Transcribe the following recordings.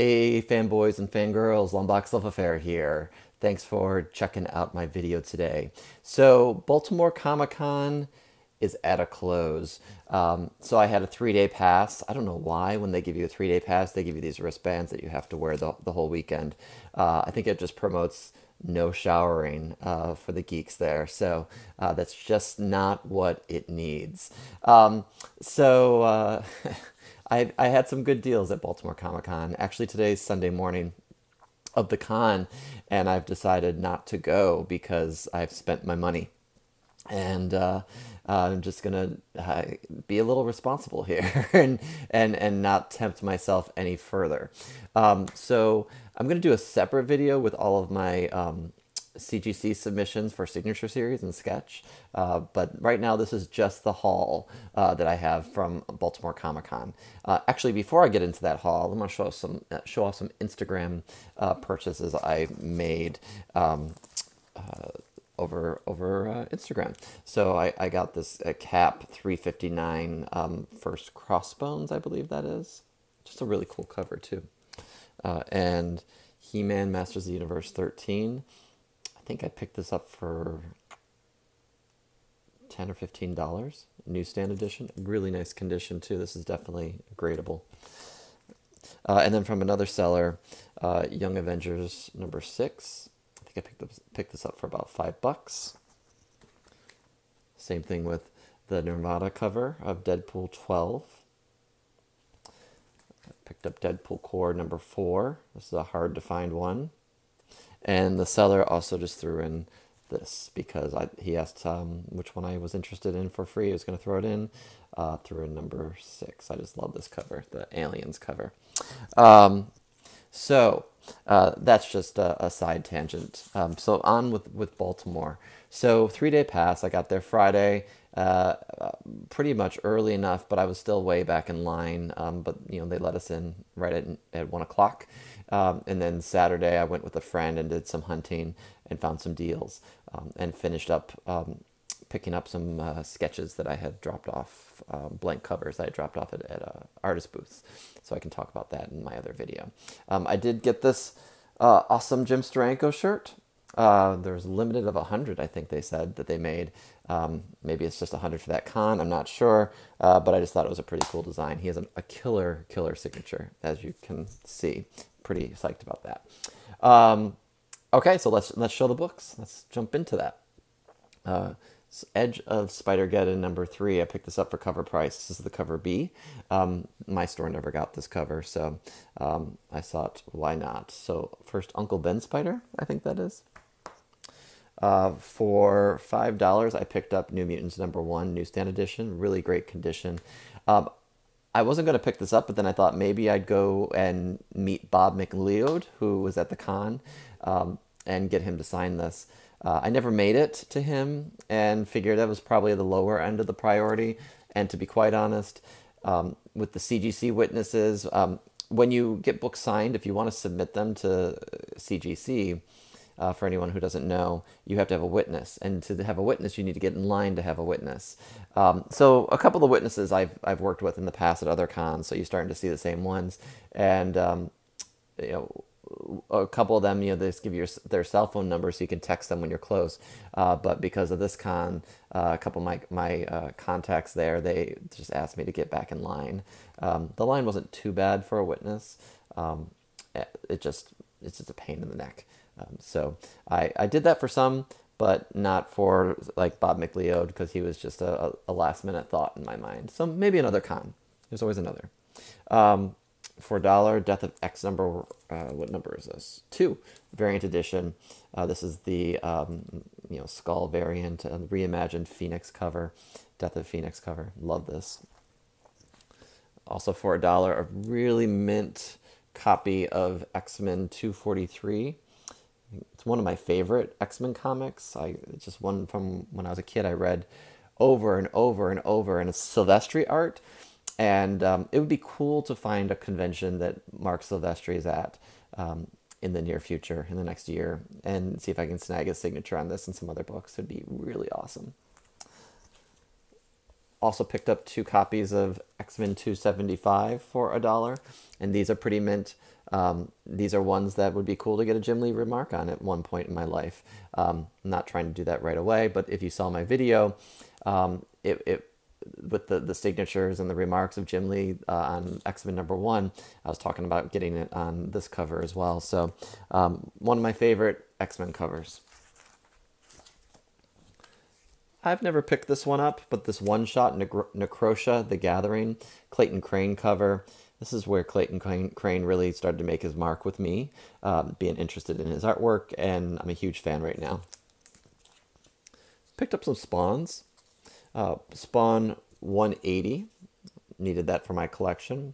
Hey fanboys and fangirls, Lombox Love Affair here. Thanks for checking out my video today. So Baltimore Comic Con is at a close. So I had a 3-day pass. I don't know why when they give you a 3-day pass, they give you these wristbands that you have to wear the whole weekend. I think it just promotes no showering for the geeks there. So that's just not what it needs. So I had some good deals at Baltimore Comic Con. Actually, today's Sunday morning of the con, and I've decided not to go because I've spent my money. And I'm just gonna be a little responsible here and not tempt myself any further. So I'm gonna do a separate video with all of my CGC submissions for Signature Series and Sketch. But right now, this is just the haul that I have from Baltimore Comic Con. Actually, before I get into that haul, I'm going to show off some Instagram purchases I made over Instagram. So I got this Cap 359 First Crossbones, I believe that is. Just a really cool cover too. And He-Man Masters of the Universe 13. I think I picked this up for $10 or $15. Newsstand edition. Really nice condition too. This is definitely gradable. And then from another seller, Young Avengers number 6. I think I picked this up for about $5. Same thing with the Nirvana cover of Deadpool 12. I picked up Deadpool Core number 4. This is a hard to find one. And the seller also just threw in this because he asked which one I was interested in for free. I was going to throw it in. Threw in number 6. I just love this cover, the Aliens cover. So that's just a side tangent. So on with Baltimore. So 3-day pass. I got there Friday, pretty much early enough, but I was still way back in line. But they let us in right at 1 o'clock. And then Saturday I went with a friend and did some hunting and found some deals and finished up picking up some sketches that I had dropped off, blank covers I had dropped off at artist booths. So I can talk about that in my other video. I did get this awesome Jim Steranko shirt. There's limited of 100, I think they said, that they made. Maybe it's just 100 for that con, I'm not sure. But I just thought it was a pretty cool design. He has a killer signature, as you can see. Pretty psyched about that. Okay, so let's show the books. Let's jump into that. Edge of Spider-Geddon number 3. I picked this up for cover price. This is the cover B. My store never got this cover, so I thought, why not? So first, Uncle Ben Spider, I think that is. For $5, I picked up New Mutants number 1, newsstand edition. Really great condition. I wasn't going to pick this up, but then I thought maybe I'd go and meet Bob McLeod, who was at the con, and get him to sign this. I never made it to him and figured that was probably the lower end of the priority. And to be quite honest, with the CGC witnesses, when you get books signed, if you want to submit them to CGC, for anyone who doesn't know, you have to have a witness. And to have a witness, you need to get in line to have a witness. So a couple of witnesses I've worked with in the past at other cons, so you're starting to see the same ones. And, a couple of them, they just give you their cell phone number so you can text them when you're close. But because of this con, a couple of my contacts there, they just asked me to get back in line. The line wasn't too bad for a witness. It's just a pain in the neck. So I did that for some, but not for like Bob McLeod because he was just a last minute thought in my mind. So maybe another con. There's always another. For $1, Death of X number, what number is this? 2, variant edition. This is the skull variant, reimagined Phoenix cover, Death of Phoenix cover. Love this. Also for $1, a really mint copy of XMen 243. It's one of my favorite X-Men comics. It's just one from when I was a kid I read over and over and over, and it's Silvestri art. And it would be cool to find a convention that Mark Silvestri is at in the near future, in the next year, and see if I can snag his signature on this and some other books. It'd be really awesome. Also picked up 2 copies of XMen 275 for $1, and these are pretty mint. These are ones that would be cool to get a Jim Lee remark on at one point in my life. I'm not trying to do that right away, but if you saw my video, it with the signatures and the remarks of Jim Lee on X-Men #1, I was talking about getting it on this cover as well. So one of my favorite X-Men covers. I've never picked this one up, but this one-shot Necrosha, The Gathering, Clayton Crane cover. This is where Clayton Crane really started to make his mark with me, being interested in his artwork, and I'm a huge fan right now. Picked up some Spawns. Spawn 180, needed that for my collection.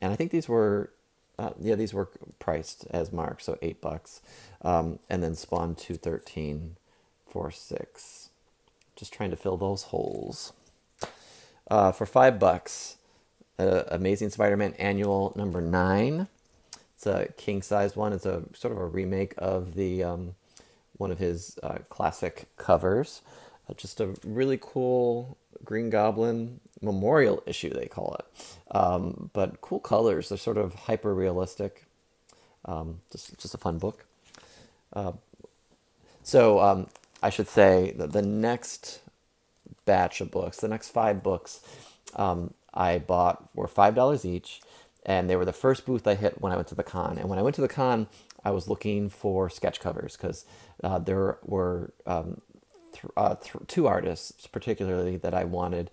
And I think these were, these were priced as marked, so $8. And then Spawn 213 for $6. Just trying to fill those holes. For $5, Amazing Spider-Man Annual #9. It's a king-size one. It's a sort of a remake of the one of his classic covers. Just a really cool Green Goblin memorial issue, they call it. But cool colors. They're sort of hyper-realistic. Just a fun book. So I should say that the next batch of books, the next 5 books, I bought were $5 each, and they were the first booth I hit when I went to the con. And when I went to the con, I was looking for sketch covers because there were 2 artists particularly that I wanted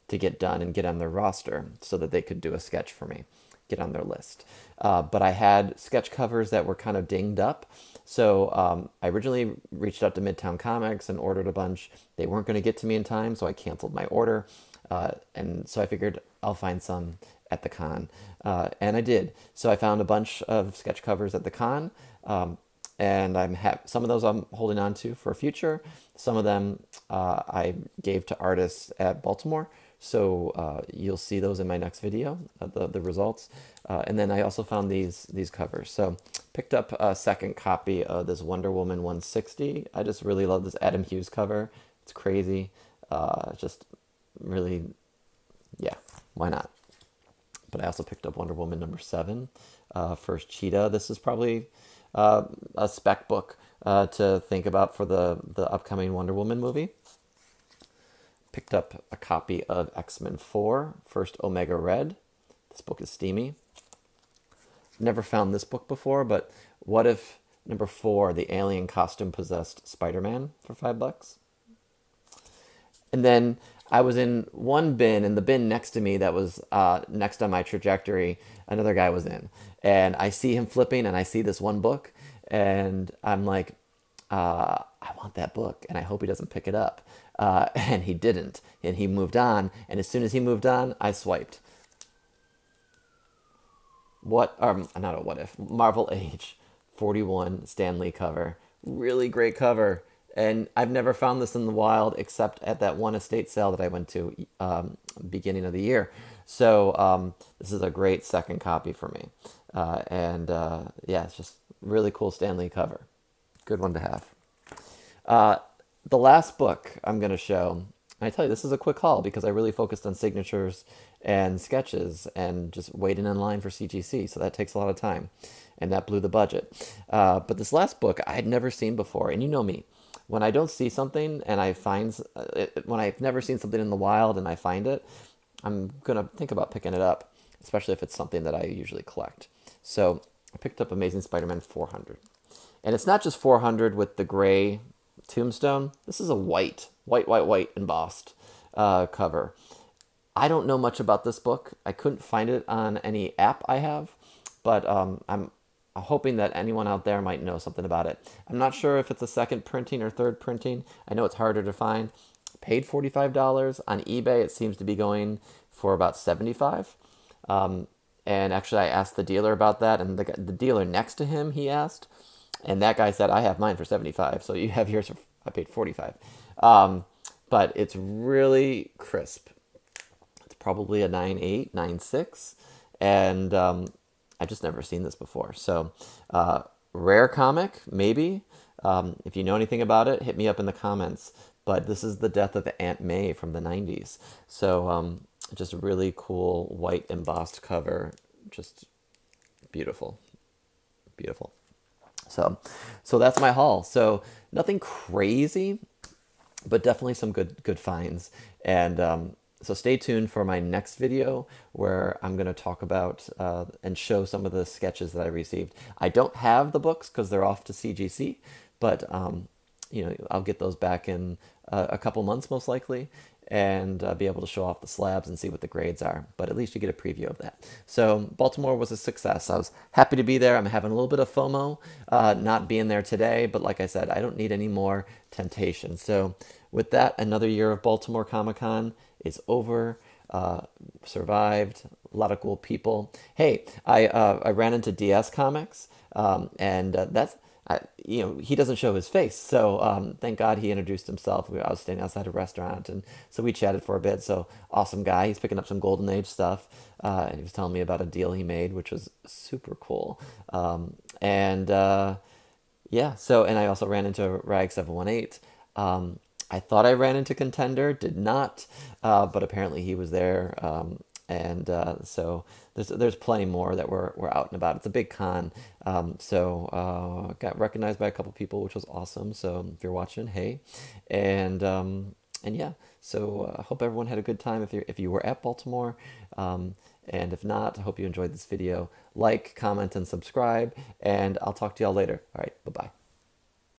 to get done and get on their roster so that they could do a sketch for me, get on their list. But I had sketch covers that were kind of dinged up. So I originally reached out to Midtown Comics and ordered a bunch. They weren't going to get to me in time, so I canceled my order. And so I figured I'll find some at the con. And I did. So I found a bunch of sketch covers at the con. And some of those I'm holding on to for future. Some of them I gave to artists at Baltimore. So you'll see those in my next video, the results. And then I also found these covers. So picked up a second copy of this Wonder Woman 160. I just really love this Adam Hughes cover. It's crazy. Just really, yeah, why not? But I also picked up Wonder Woman #7, First Cheetah. This is probably a spec book to think about for the upcoming Wonder Woman movie. Picked up a copy of X-Men 4, First Omega Red. This book is steamy. Never found this book before, but what if #4, the alien costume possessed Spider-Man for $5? And then I was in one bin, and the bin next to me that was next on my trajectory, another guy was in. And I see him flipping, and I see this one book, and I'm like, I want that book, and I hope he doesn't pick it up. And he didn't, and he moved on, and as soon as he moved on, I swiped. Not a what if, Marvel Age 41 Stan Lee cover. Really great cover. And I've never found this in the wild except at that one estate sale that I went to beginning of the year. So this is a great second copy for me. Yeah, it's just really cool Stan Lee cover. Good one to have. The last book I'm going to show, and I tell you, this is a quick haul because I really focused on signatures and sketches and just waiting in line for CGC. So that takes a lot of time, and that blew the budget. But this last book I had never seen before, and you know me. When I don't see something and I find when I've never seen something in the wild and I find it, I'm gonna think about picking it up, especially if it's something that I usually collect. So I picked up Amazing Spider-Man 400, and it's not just 400 with the gray tombstone. This is a white embossed cover. I don't know much about this book. I couldn't find it on any app I have, but I'm hoping that anyone out there might know something about it. I'm not sure if it's a second printing or third printing. I know it's harder to find. Paid $45 on eBay. It seems to be going for about $75. And actually, I asked the dealer about that, and the dealer next to him, he asked, and that guy said, "I have mine for $75, so you have yours for." I paid $45. But it's really crisp. It's probably a 9.8, 9.6, and I just never seen this before. So, rare comic, maybe. If you know anything about it, hit me up in the comments. but this is the death of Aunt May from the 90s. So just a really cool white embossed cover, just beautiful, beautiful. So that's my haul. So nothing crazy, but definitely some good finds. And so stay tuned for my next video where I'm going to talk about and show some of the sketches that I received. I don't have the books because they're off to CGC, but you know, I'll get those back in a couple months most likely, and be able to show off the slabs and see what the grades are. But at least you get a preview of that. So Baltimore was a success. I was happy to be there. I'm having a little bit of FOMO not being there today, but like I said, I don't need any more temptation. So with that, another year of Baltimore Comic Con is over. Survived. A lot of cool people. Hey, I ran into DS Comics, and that's. You know, he doesn't show his face, so thank God he introduced himself. I was standing outside a restaurant, and so we chatted for a bit. So awesome guy. He's picking up some Golden Age stuff, and he was telling me about a deal he made, which was super cool. And yeah, so and I also ran into Rag 718. I thought I ran into Contender, did not, but apparently he was there. And so there's plenty more that were out and about. It's a big con, so got recognized by a couple people, which was awesome. So if you're watching, hey, and yeah, so I hope everyone had a good time if you were at Baltimore, and if not, I hope you enjoyed this video. Like, comment, and subscribe, and I'll talk to y'all later. All right, bye bye.